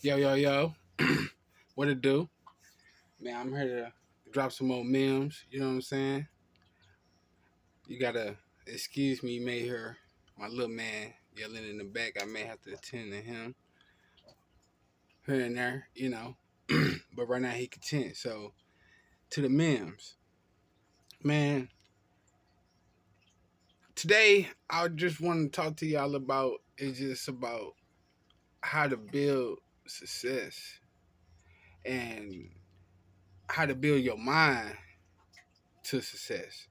Yo, yo, yo. What it do? Man, I'm here to drop some more memes. You know what I'm saying? You gotta excuse me, may hear my little man yelling in the back. I may have to attend to him here and there, but right now he content. So, to the memes. Man, today I just want to talk to y'all about it's just about how to build success and how to build your mind to success.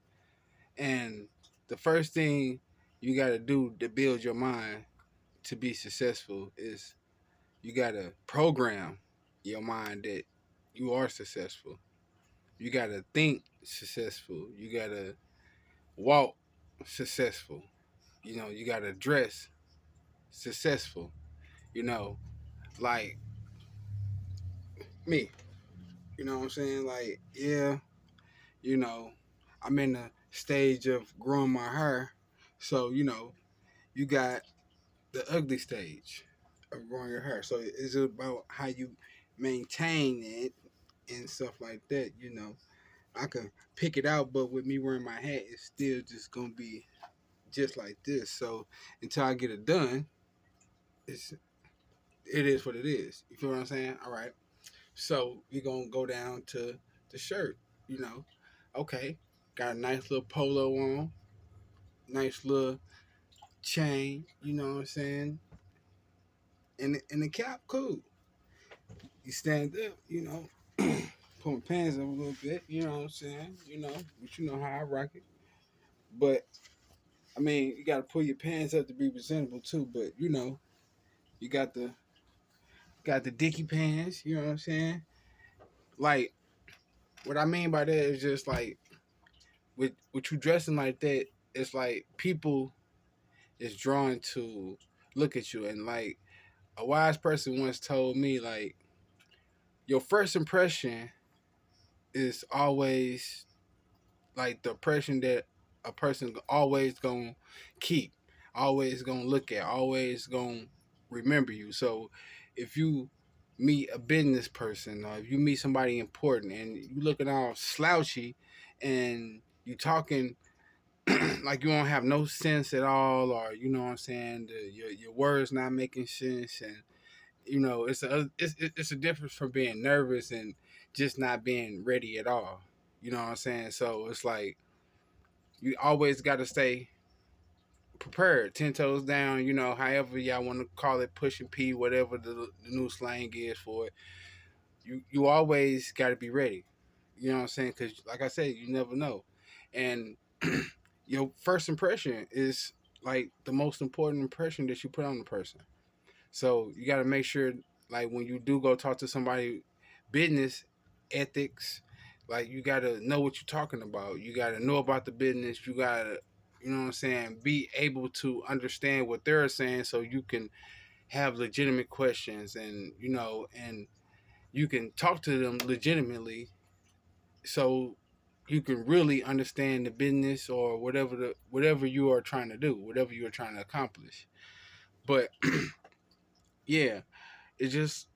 And the first thing you got to do to build your mind to be successful is you got to program your mind that you are successful. You got to think successful. You got to walk successful. You got to dress successful. You know, like me. You know what I'm saying? Like, yeah, you know, I'm in the stage of growing my hair. So, you got the ugly stage of growing your hair. So it's about how you maintain it and stuff like that. I can pick it out, but with me wearing my hat, it's still just gonna be just like this. So until I get it done, it is what it is. You feel what I'm saying? All right. So we're gonna go down to the shirt. You know, okay, got a nice little polo on, nice little chain. You know what I'm saying? And the cap, cool. You stand up, put my pants up a little bit, you know what I'm saying? But you know how I rock it. But I mean, you gotta pull your pants up to be presentable too, but you got the dicky pants, you know what I'm saying? Like what I mean by that is just like with you dressing like that, it's like people is drawn to look at you and like a wise person once told me like your first impression is always like the impression that a person always gonna keep, always gonna look at, always gonna remember you. So if you meet a business person or if you meet somebody important and you looking all slouchy and you talking like you don't have no sense at all, or you know what I'm saying, your words not making sense, and it's a difference from being nervous and just not being ready at all. You know what I'm saying? So it's like you always got to stay prepared, 10 toes down. However y'all want to call it, pushing P, whatever the new slang is for it. You always got to be ready. You know what I'm saying? Because like I said, you never know, and your first impression is like the most important impression that you put on the person. So you got to make sure, like when you do go talk to somebody, business ethics, like you got to know what you're talking about. You got to know about the business. You got to, you know what I'm saying, be able to understand what they're saying, so you can have legitimate questions, and you can talk to them legitimately, so you can really understand the business or whatever you are trying to do, whatever you are trying to accomplish. But yeah, it's just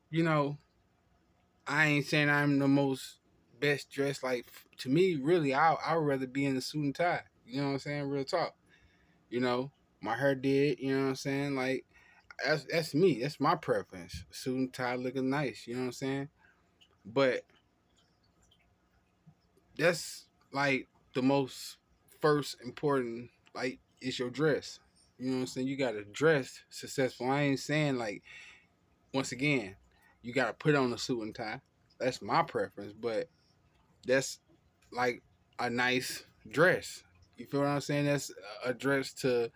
I ain't saying I'm the most best dressed. Like to me, really, I would rather be in a suit and tie. You know what I'm saying? Real talk. You know, my hair did. You know what I'm saying? Like that's me. That's my preference. Suit and tie looking nice. You know what I'm saying? But that's like the most first important. Like it's your dress. You know what I'm saying? You gotta dress successful. I ain't saying like once again, you gotta put on a suit and tie. That's my preference, but that's like a nice dress. You feel what I'm saying? That's a dress to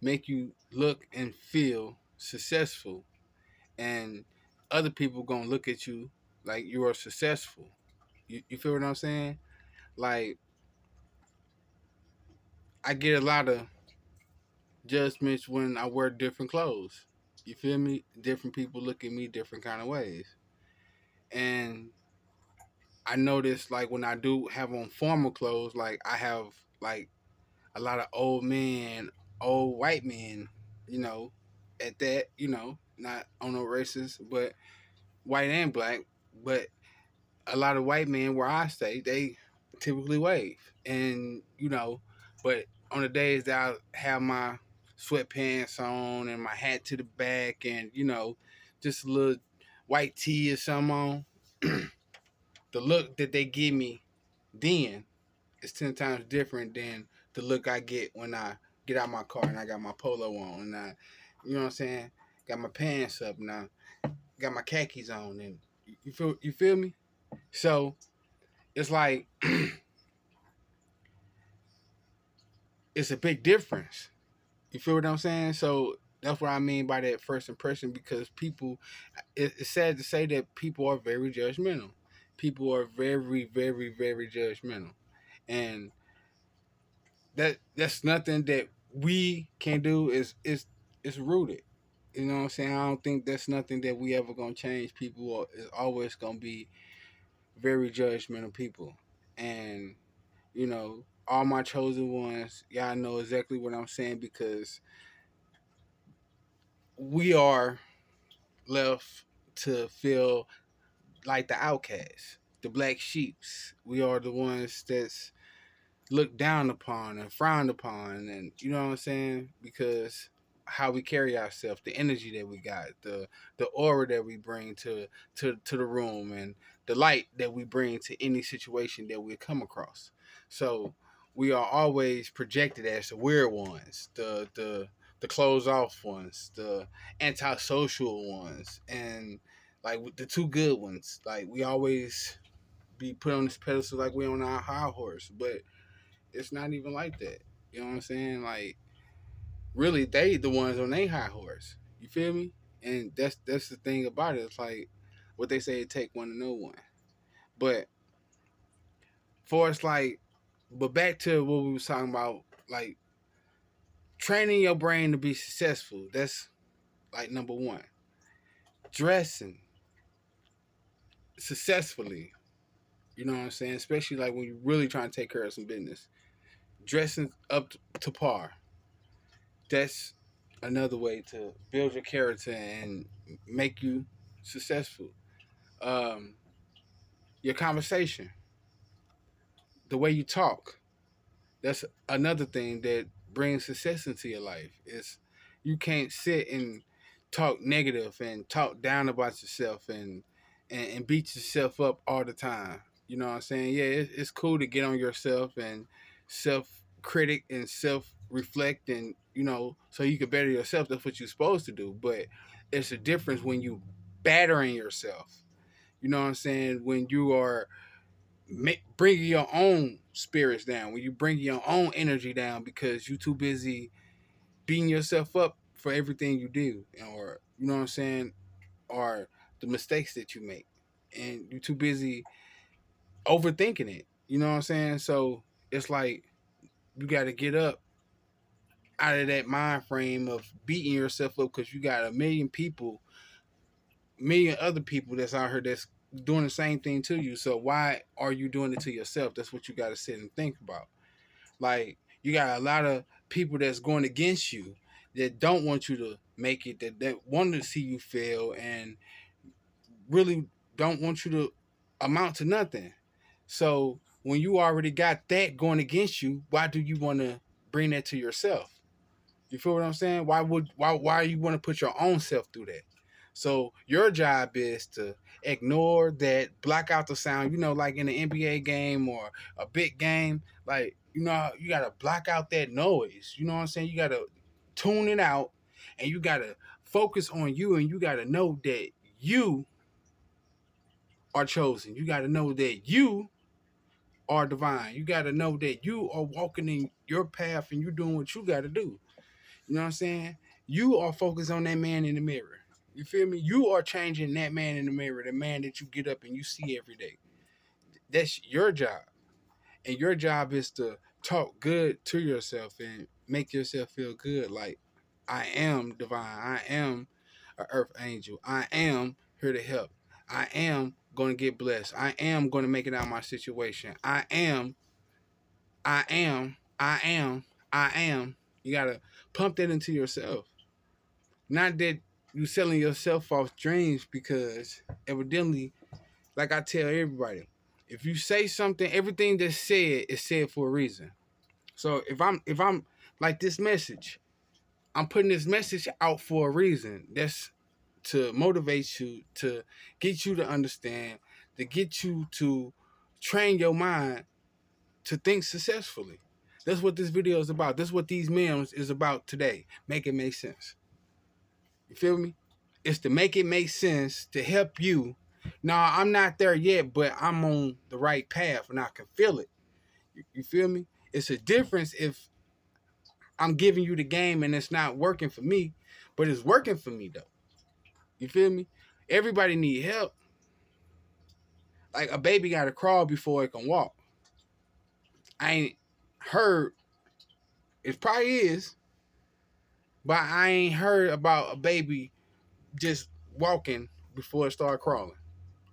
make you look and feel successful, and other people gonna look at you like you are successful. You feel what I'm saying? Like I get a lot of judgments when I wear different clothes. You feel me? Different people look at me different kind of ways, and I notice like when I do have on formal clothes, like I have like a lot of old men, old white men, you know, at that, not on no races, but white and black, but a lot of white men where I stay, they typically wave. And, but on the days that I have my sweatpants on and my hat to the back and, just a little white tee or something on, the look that they give me then is 10 times different than the look I get when I get out my car and I got my polo on and you know what I'm saying? Got my pants up and I got my khakis on and you feel me? So it's like it's a big difference. You feel what I'm saying? So that's what I mean by that first impression because people, it's sad to say that people are very judgmental. People are very, very, very judgmental. And that's nothing that we can do is rooted. You know what I'm saying? I don't think that's nothing that we ever gonna change. People is always gonna be very judgmental people. And all my chosen ones, y'all know exactly what I'm saying because we are left to feel like the outcasts, the black sheeps. We are the ones that's looked down upon and frowned upon, and you know what I'm saying? Because how we carry ourselves, the energy that we got, the aura that we bring to the room, and the light that we bring to any situation that we come across. So we are always projected as the weird ones, the closed off ones, the antisocial ones, and like the two good ones. Like we always be put on this pedestal like we on our high horse, but it's not even like that. You know what I'm saying? Like, really, they the ones on their high horse. You feel me? And that's the thing about it. It's like what they say: it take one to know one. But for us, like, but back to what we was talking about, like training your brain to be successful. That's like number one. Dressing successfully. You know what I'm saying? Especially like when you're really trying to take care of some business. Dressing up to par. That's another way to build your character and make you successful. Um, your conversation, the way you talk, that's another thing that brings success into your life. Is you can't sit and talk negative and talk down about yourself and beat yourself up all the time. You know what I'm saying? Yeah, it's cool to get on yourself and self critic and self reflect and so you can better yourself. That's what you're supposed to do. But it's a difference when you battering yourself. You know what I'm saying? When you are bringing your own spirits down, when you bring your own energy down because you're too busy beating yourself up for everything you do, or you know what I'm saying, or the mistakes that you make, and you're too busy overthinking it. You know what I'm saying? So it's like you got to get up out of that mind frame of beating yourself up because you got million other people that's out here that's doing the same thing to you. So why are you doing it to yourself? That's what you got to sit and think about. Like you got a lot of people that's going against you that don't want you to make it, that want to see you fail and really don't want you to amount to nothing. So when you already got that going against you, why do you want to bring that to yourself? You feel what I'm saying? Why you want to put your own self through that? So your job is to ignore that, block out the sound. Like in an NBA game or a big game, like you gotta block out that noise. You know what I'm saying? You gotta tune it out, and you gotta focus on you, and you gotta know that you are chosen. You gotta know that you are divine. You gotta know that you are walking in your path, and you're doing what you gotta do. You know what I'm saying? You are focused on that man in the mirror. You feel me? You are changing that man in the mirror, the man that you get up and you see every day. That's your job. And your job is to talk good to yourself and make yourself feel good. Like, I am divine. I am an earth angel. I am here to help. I am going to get blessed. I am going to make it out of my situation. I am. You got to pump that into yourself. Not that you selling yourself false dreams because evidently, like I tell everybody, if you say something, everything that's said is said for a reason. So if I'm like this message, I'm putting this message out for a reason. That's to motivate you, to get you to understand, to get you to train your mind to think successfully. That's what this video is about. That's what these memes is about today. Make it make sense. You feel me? It's to make it make sense to help you. Now, I'm not there yet, but I'm on the right path and I can feel it. You feel me? It's a difference if I'm giving you the game and it's not working for me, but it's working for me though. You feel me? Everybody need help. Like a baby got to crawl before it can walk. I ain't heard. It probably is, but I ain't heard about a baby just walking before it start crawling.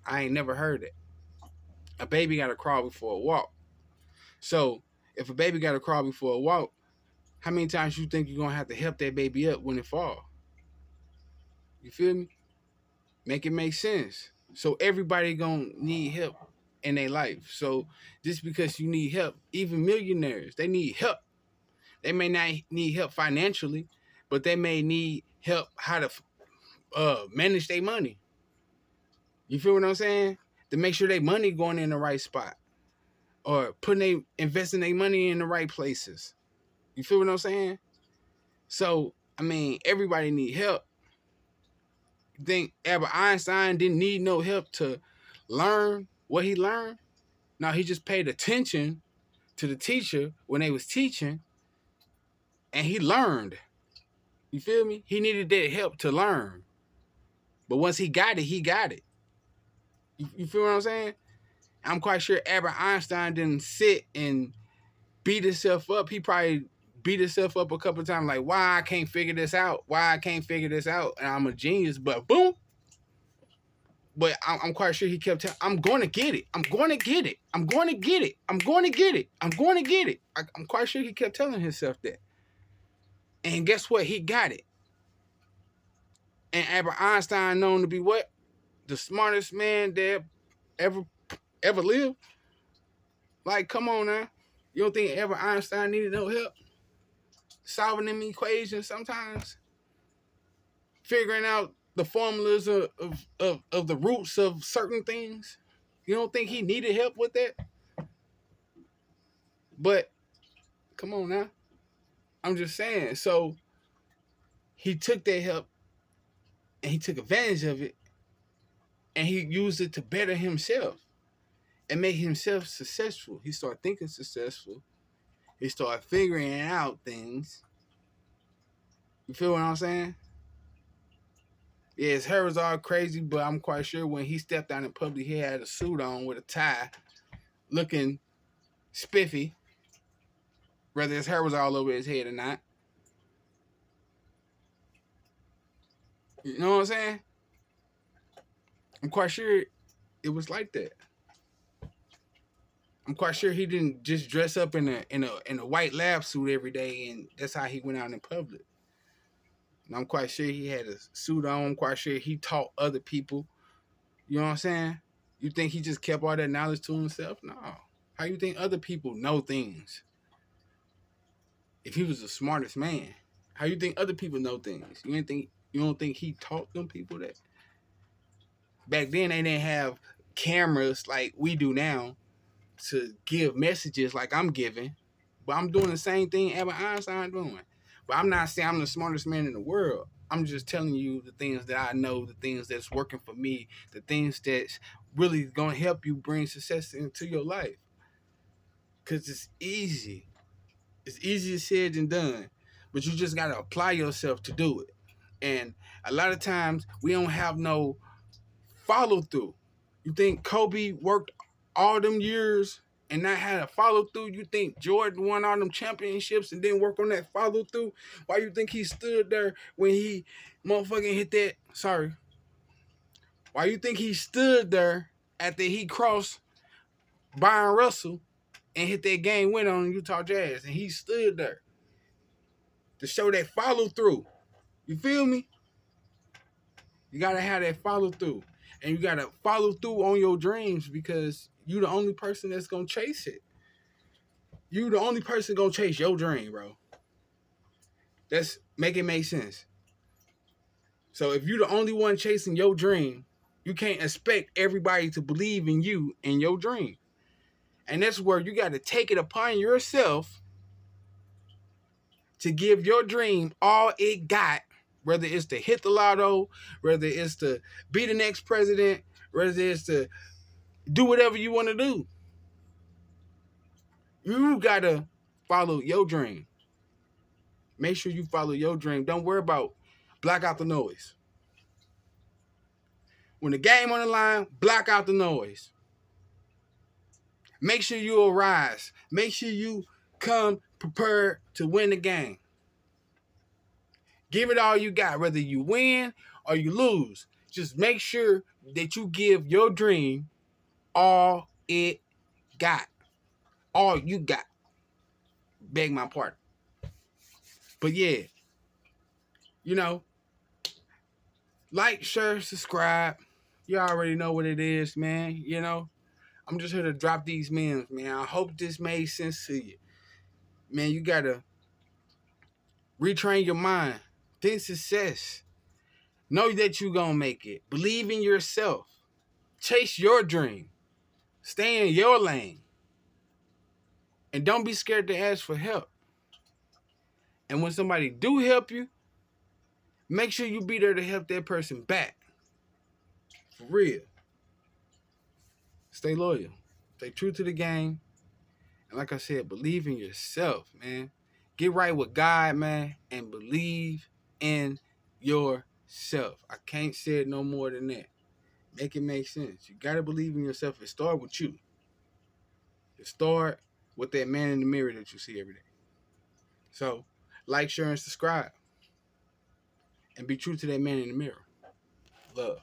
I ain't never heard it. A baby got to crawl before it walk. So if a baby got to crawl before it walk, how many times you think you're gonna have to help that baby up when it fall? You feel me? Make it make sense. So everybody gonna need help in their life. So just because you need help, even millionaires, they need help. They may not need help financially, but they may need help how to manage their money. You feel what I'm saying? To make sure their money going in the right spot, or investing their money in the right places. You feel what I'm saying? So I mean, everybody need help. You think Albert Einstein didn't need no help to learn what he learned? No, he just paid attention to the teacher when they was teaching, and he learned. You feel me? He needed that help to learn. But once he got it, he got it. You feel what I'm saying? I'm quite sure Albert Einstein didn't sit and beat himself up. He probably beat himself up a couple of times, like, why I can't figure this out? Why I can't figure this out? And I'm a genius, but boom. But I'm quite sure he kept telling, I'm going to get it. I'm going to get it. I'm going to get it. I'm going to get it. I'm going to get it. I'm quite sure he kept telling himself that. And guess what? He got it. And Albert Einstein known to be what? The smartest man that ever lived. Like, come on now. You don't think Albert Einstein needed no help solving them equations sometimes? Figuring out the formulas of the roots of certain things? You don't think he needed help with that? But come on now. I'm just saying. So he took that help and he took advantage of it, and he used it to better himself and make himself successful. He started thinking successful. He started figuring out things. You feel what I'm saying? Yeah, his hair was all crazy, but I'm quite sure when he stepped out in public, he had a suit on with a tie, looking spiffy, whether his hair was all over his head or not. You know what I'm saying? I'm quite sure it was like that. I'm quite sure he didn't just dress up in a white lab suit every day, and that's how he went out in public. And I'm quite sure he had a suit on. I'm quite sure he taught other people. You know what I'm saying? You think he just kept all that knowledge to himself? No. How you think other people know things? If he was the smartest man, how you think other people know things? You don't think he taught them people that? Back then they didn't have cameras like we do now to give messages like I'm giving, but I'm doing the same thing Albert Einstein doing. But I'm not saying I'm the smartest man in the world. I'm just telling you the things that I know, the things that's working for me, the things that's really gonna help you bring success into your life. Cause it's easy. It's easier said than done. But you just gotta apply yourself to do it. And a lot of times we don't have no follow through. You think Kobe worked all them years and not had a follow through? You think Jordan won all them championships and didn't work on that follow through? Why you think he stood there when he motherfucking hit that? Sorry. Why you think he stood there after he crossed Byron Russell and hit that game win on Utah Jazz? And he stood there to show that follow through. You feel me? You gotta have that follow through. And you gotta follow through on your dreams because you the only person that's gonna chase it. You the only person gonna chase your dream, bro. That's make it make sense. So if you the only one chasing your dream, you can't expect everybody to believe in you and your dream. And that's where you got to take it upon yourself to give your dream all it got, whether it's to hit the lotto, whether it's to be the next president, whether it's to do whatever you want to do. You got to follow your dream. Make sure you follow your dream. Don't worry about block out the noise. When the game on the line, block out the noise. Make sure you arise. Make sure you come prepared to win the game. Give it all you got, whether you win or you lose. Just make sure that you give your dream all it got. All you got. Beg my pardon. But yeah, you know, like, share, subscribe. You already know what it is, man. You know, I'm just here to drop these memes, man. I hope this made sense to you. Man, you got to retrain your mind. Think success. Know that you're going to make it. Believe in yourself. Chase your dream. Stay in your lane. And don't be scared to ask for help. And when somebody do help you, make sure you be there to help that person back. For real. Stay loyal. Stay true to the game. And like I said, believe in yourself, man. Get right with God, man. And believe in yourself. I can't say it no more than that. Make it make sense. You got to believe in yourself. It start with you. It start with that man in the mirror that you see every day. So, like, share, and subscribe. And be true to that man in the mirror. Love.